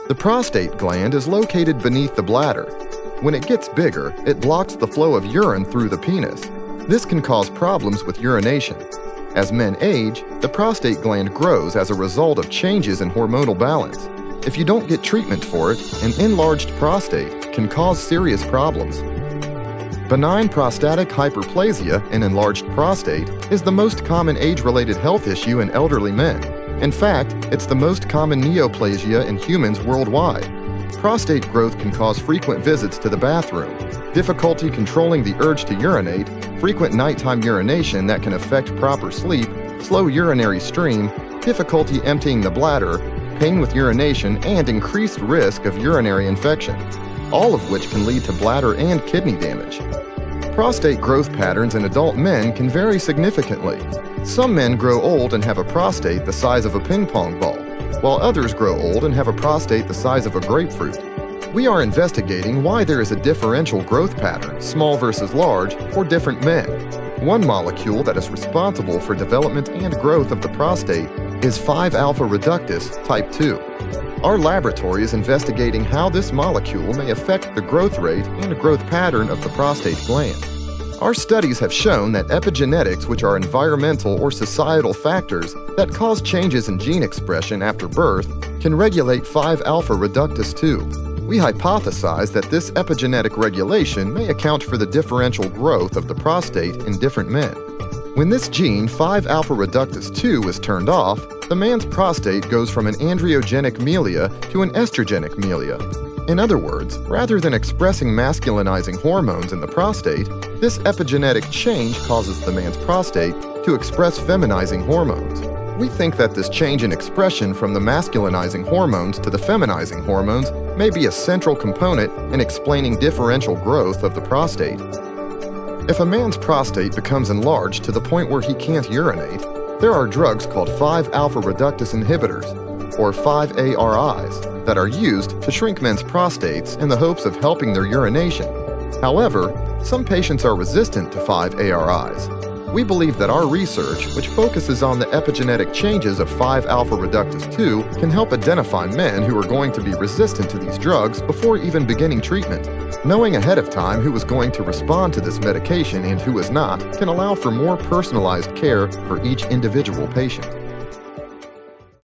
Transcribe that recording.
The prostate gland is located beneath the bladder. When it gets bigger, it blocks the flow of urine through the penis. This can cause problems with urination. As men age, the prostate gland grows as a result of changes in hormonal balance. If you don't get treatment for it, an enlarged prostate can cause serious problems. Benign prostatic hyperplasia, an enlarged prostate, is the most common age-related health issue in elderly men. In fact, it's the most common neoplasia in humans worldwide. Prostate growth can cause frequent visits to the bathroom, difficulty controlling the urge to urinate, frequent nighttime urination that can affect proper sleep, slow urinary stream, difficulty emptying the bladder, pain with urination, and increased risk of urinary infection, all of which can lead to bladder and kidney damage. Prostate growth patterns in adult men can vary significantly. Some men grow old and have a prostate the size of a ping pong ball, while others grow old and have a prostate the size of a grapefruit. We are investigating why there is a differential growth pattern, small versus large, for different men. One molecule that is responsible for development and growth of the prostate is 5-alpha reductase type 2. Our laboratory is investigating how this molecule may affect the growth rate and growth pattern of the prostate gland. Our studies have shown that epigenetics, which are environmental or societal factors that cause changes in gene expression after birth, can regulate 5-alpha reductase 2. We hypothesize that this epigenetic regulation may account for the differential growth of the prostate in different men. When this gene 5-alpha reductase 2 is turned off, the man's prostate goes from an androgenic melia to an estrogenic melia. In other words, rather than expressing masculinizing hormones in the prostate, this epigenetic change causes the man's prostate to express feminizing hormones. We think that this change in expression from the masculinizing hormones to the feminizing hormones may be a central component in explaining differential growth of the prostate. If a man's prostate becomes enlarged to the point where he can't urinate, there are drugs called 5-alpha reductase inhibitors, or 5-ARIs, that are used to shrink men's prostates in the hopes of helping their urination. However, some patients are resistant to 5-ARIs. We believe that our research, which focuses on the epigenetic changes of 5-alpha reductase 2, can help identify men who are going to be resistant to these drugs before even beginning treatment. Knowing ahead of time who is going to respond to this medication and who is not can allow for more personalized care for each individual patient.